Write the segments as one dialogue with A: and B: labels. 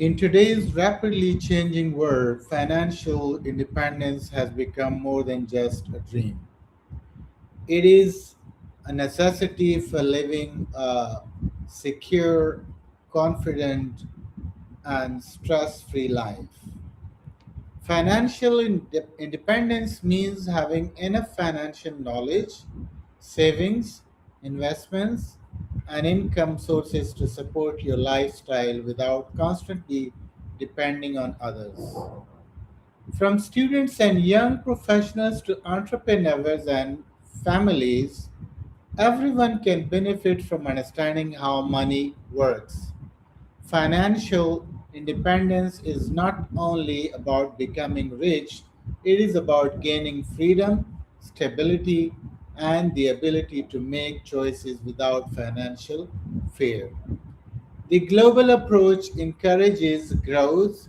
A: In today's rapidly changing world, financial independence has become more than just a dream. It is a necessity for living a secure, confident, and stress free life. Financial independence means having enough financial knowledge, savings, investments, and income sources to support your lifestyle without constantly depending on others. From students and young professionals to entrepreneurs and families, everyone can benefit from understanding how money works. Financial independence is not only about becoming rich, it is about gaining freedom, stability, and the ability to make choices without financial fear. The global approach encourages growth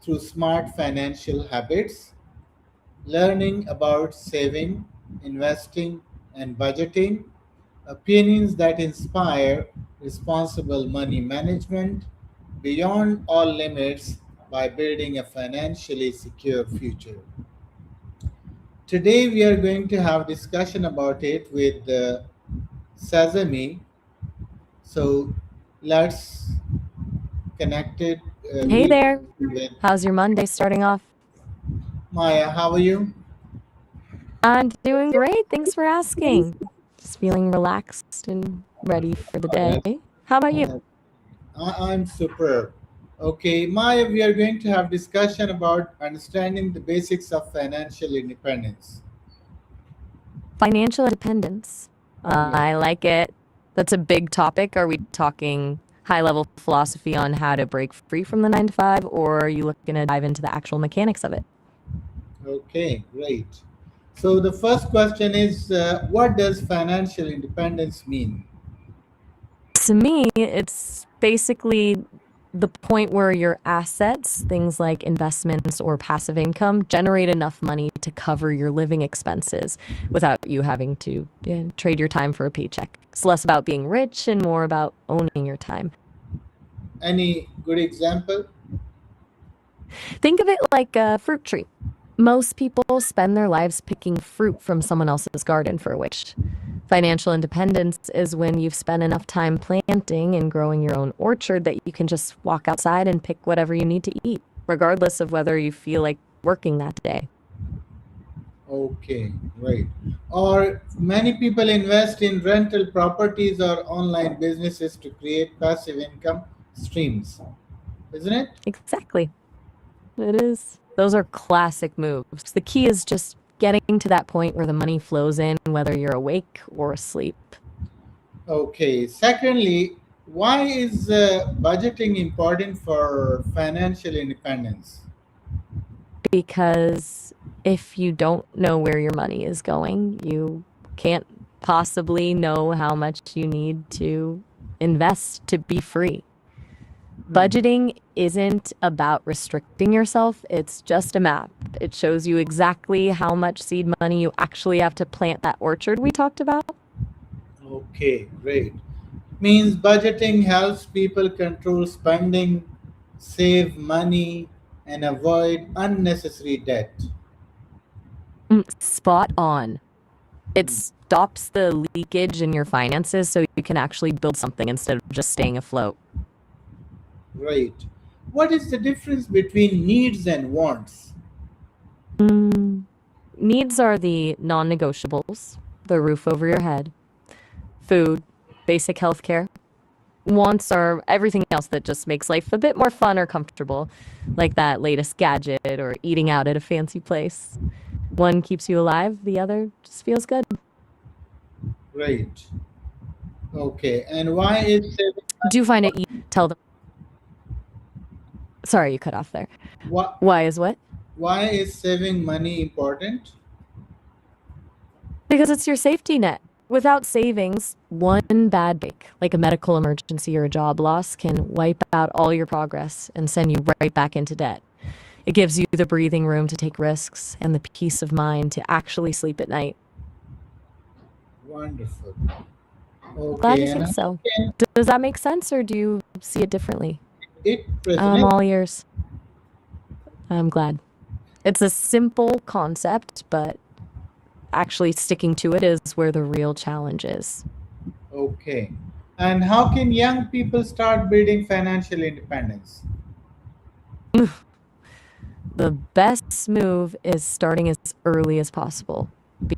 A: through smart financial habits, learning about saving, investing, and budgeting, opinions that inspire responsible money management beyond all limits by building a financially secure future. Today we are going to have discussion about it with Sesame. So let's connect it.
B: Hey
A: We
B: there.
A: with
B: How's your Monday starting off?
A: Maya. How are you?
B: I'm doing great. Thanks for asking. Just feeling relaxed and ready for the day.
A: That's,
B: How about you?
A: uh, I'm superb. Okay, Maya, we are going to have discussion about understanding the basics of financial independence.
B: Financial independence.
A: Yeah.
B: I like it. That's a big topic. Are we talking high level philosophy on how to break free from the 9 to 5, or are you looking to dive into the actual mechanics of it?
A: Okay, great. So the first question is, what does financial independence mean?
B: To me, it's basically the point where your assets, things like investments or passive income, generate enough money to cover your living expenses without you having to trade your time for a paycheck. It's less about being rich and more about owning your time.
A: Any good example?
B: Think of it like a fruit tree. Most people spend their lives picking fruit from someone else's garden for a wish. Financial independence is when you've spent enough time planting and growing your own orchard that you can just walk outside and pick whatever you need to eat, regardless of whether you feel like working that day.
A: Okay, right. Or many people invest in rental properties or online businesses to create passive income streams, isn't it?
B: Exactly. It is. Those are classic moves. The key is just getting to that point where the money flows in, whether you're awake or asleep.
A: Okay. Secondly, why is budgeting important for financial independence?
B: Because if you don't know where your money is going, you can't possibly know how much you need to invest to be free.
A: Hmm.
B: Budgeting isn't about restricting yourself, it's just a map. It shows you exactly how much seed money you actually have to plant that orchard we talked about.
A: Okay, great. Means budgeting helps people control spending, save money, and avoid unnecessary debt.
B: Spot on. It stops the leakage in your finances so you can actually build something instead of just staying afloat.
A: Right. What is the difference between needs and wants?
B: Mm, Needs are the non negotiables, the roof over your head, food, basic health care. Wants are everything else that just makes life a bit more fun or comfortable, like that latest gadget or eating out at a fancy place. One keeps you alive, the other just feels good.
A: Right. Okay. And why is saving
B: Do you
A: money
B: find it
A: important?
B: easy to tell them? Sorry, you cut off there.
A: Why,
B: Why is what?
A: why is saving money important?
B: Because it's your safety net. Without savings, one bad break, like a medical emergency or a job loss, can wipe out all your progress and send you right back into debt. It gives you the breathing room to take risks and the peace of mind to actually sleep at night.
A: Wonderful.
B: Glad
A: Okay.
B: you
A: And
B: think
A: how
B: so.
A: can
B: Does that make sense or do you see it differently?
A: It
B: I'm
A: resonates.
B: all ears. I'm glad. It's a simple concept, but actually sticking to it is where the real challenge is.
A: Okay. And how can young people start building financial independence?
B: The best move is starting as early as possible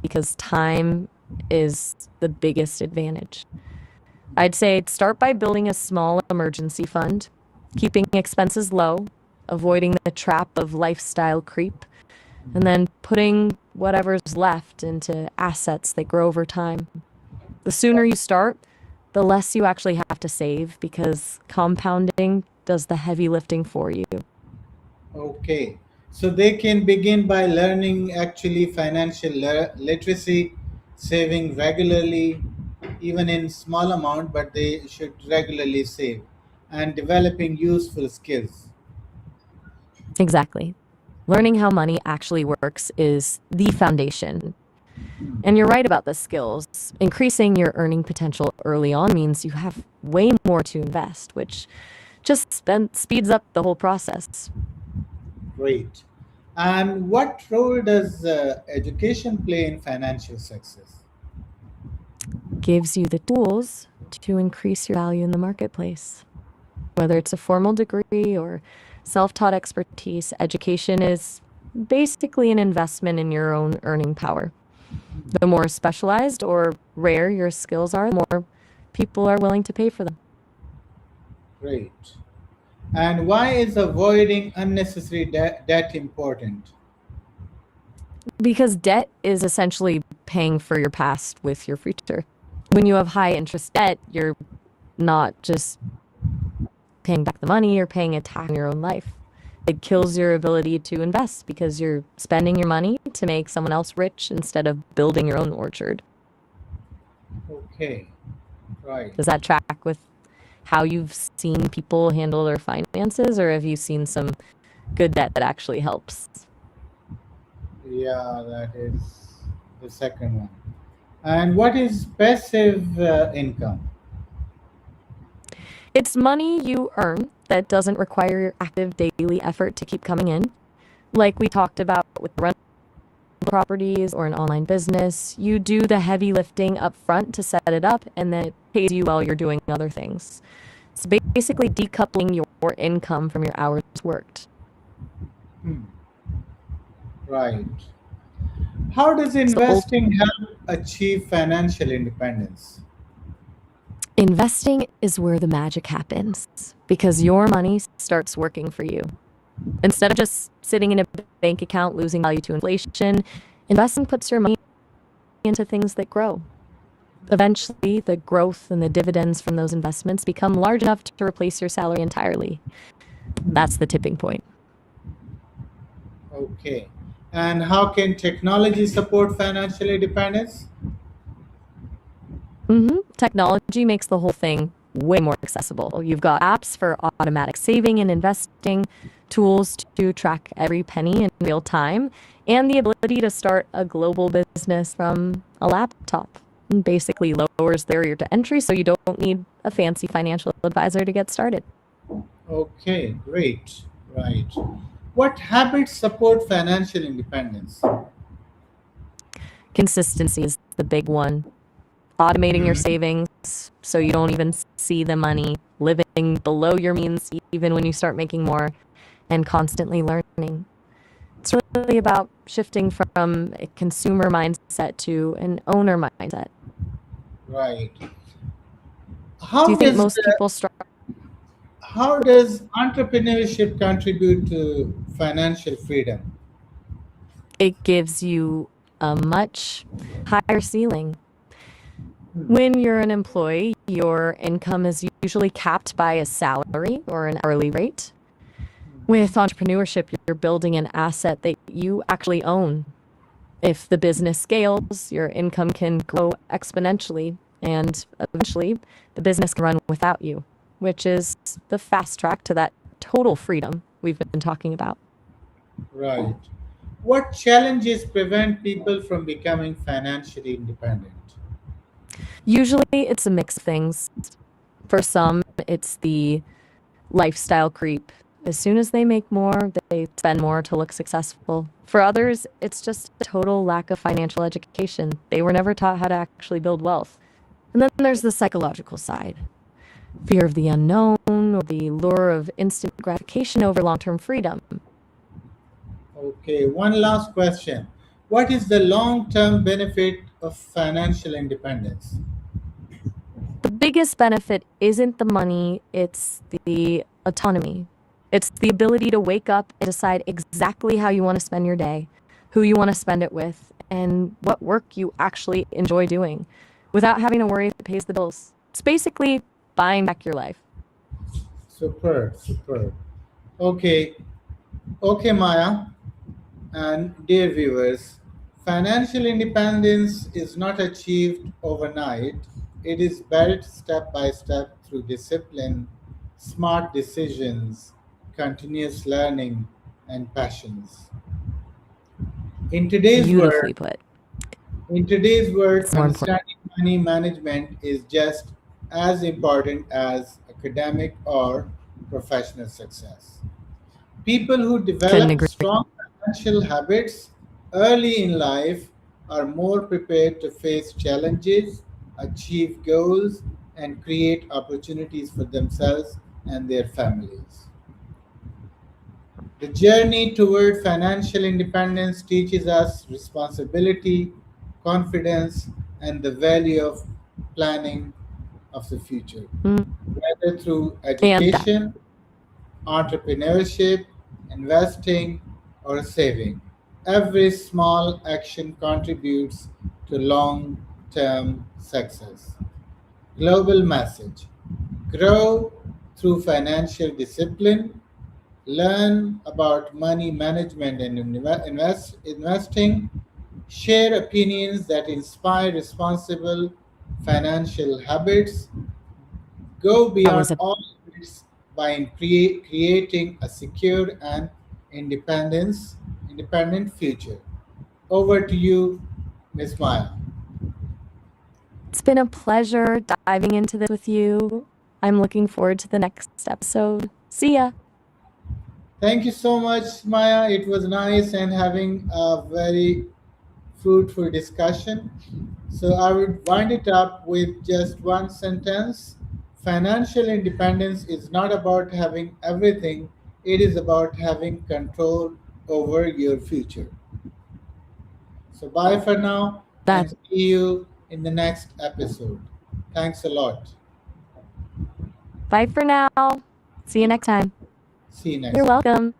B: because time is the biggest advantage. I'd say start by building a small emergency fund, keeping expenses low, avoiding the trap of lifestyle creep, and then putting whatever's left into assets that grow over time. The sooner you start, the less you actually have to save because compounding does the heavy lifting for you.
A: Okay. So they can begin by learning actually financial literacy, saving regularly, even in small amount, but they should regularly save, and developing useful skills.
B: Exactly. Learning how money actually works is the foundation. And you're right about the skills. Increasing your earning potential early on means you have way more to invest, which just speeds up the whole process.
A: Great. And what role does education play in financial success?
B: Gives you the tools to increase your value in the marketplace. Whether it's a formal degree or self taught expertise, education is basically an investment in your own earning power. The more specialized or rare your skills are, the more people are willing to pay for them.
A: Great. And why is avoiding unnecessary debt important?
B: Because debt is essentially paying for your past with your future. When you have high interest debt, you're not just paying back the money, you're paying a tax on your own life. It kills your ability to invest because you're spending your money to make someone else rich instead of building your own orchard.
A: Okay, right.
B: Does that track with how you've seen people handle their finances, or have you seen some good debt that actually helps?
A: Yeah, that is the second one. And what is passive income?
B: It's money you earn that doesn't require your active daily effort to keep coming in. Like we talked about with rental properties or an online business, you do the heavy lifting up front to set it up, and then it pays you while you're doing other things. It's basically decoupling your income from your hours worked.
A: Hmm, right. How does
B: So
A: investing help achieve financial independence?
B: investing is where the magic happens because your money starts working for you. Instead of just sitting in a bank account losing value to inflation, investing puts your money into things that grow. Eventually, the growth and the dividends from those investments become large enough to replace your salary entirely. That's the tipping point.
A: Okay. And how can technology support financial independence?
B: Technology makes the whole thing way more accessible. You've got apps for automatic saving and investing, tools to track every penny in real time, and the ability to start a global business from a laptop. And basically lowers the barrier to entry so you don't need a fancy financial advisor to get started.
A: Okay, great. Right. What habits support financial independence?
B: Consistency is the big one. Automating your savings so you don't even see the money, living below your means even when you start making more, and constantly learning. It's really about shifting from a consumer mindset to an owner mindset.
A: Right.
B: Do
A: How
B: you think
A: does
B: most people start?
A: how does entrepreneurship contribute to financial freedom?
B: It gives you a much higher ceiling. When you're an employee, your income is usually capped by a salary or an hourly rate. With entrepreneurship, you're building an asset that you actually own. If the business scales, your income can grow exponentially, and eventually the business can run without you, which is the fast track to that total freedom we've been talking about.
A: Right. What challenges prevent people from becoming financially independent?
B: Usually it's a mix of things. For some, it's the Lifestyle creep. As soon as they make more, they spend more to look successful. For others, it's just a total lack of financial education. They were never taught how to actually build wealth. And then there's the psychological side, fear of the unknown or the lure of instant gratification over long term freedom.
A: Okay, one last question. What is the long term benefit of financial independence?
B: The biggest benefit isn't the money, it's the autonomy. It's the ability to wake up and decide exactly how you want to spend your day, who you want to spend it with, and what work you actually enjoy doing without having to worry if it pays the bills. It's basically buying back your life.
A: Superb, superb. Okay, okay, Maya. And dear viewers, financial independence is not achieved overnight. It is built step by step through discipline, smart decisions, continuous learning, and passions. In today's world,
B: Beautifully put.
A: in today's world,
B: It's more important.
A: understanding money management is just as important as academic or professional success. People who
B: Couldn't
A: develop
B: agree.
A: strong financial habits early in life are more prepared to face challenges, achieve goals, and create opportunities for themselves and their families. The journey toward financial independence teaches us responsibility, confidence, and the value of planning of the future,
B: Mm,
A: whether through
B: and that.
A: education, entrepreneurship, investing, or saving. Every small action contributes to long term success. Global message: grow through financial discipline, learn about money management and investing, share opinions that inspire responsible financial habits, go
B: That
A: beyond
B: was a
A: all limits by creating a secure and independent future. Over to you, Miss Maya.
B: It's been a pleasure diving into this with you. I'm looking forward to the next episode. See ya.
A: Thank you so much, Maya. It was nice and having a very fruitful discussion. So I would wind it up with just one sentence. Financial independence is not about having everything, it is about having control over your future. So bye for now and
B: That.
A: see you in the next episode. Thanks a lot.
B: Bye for now. See you next time.
A: See you
B: You're
A: next time.
B: welcome.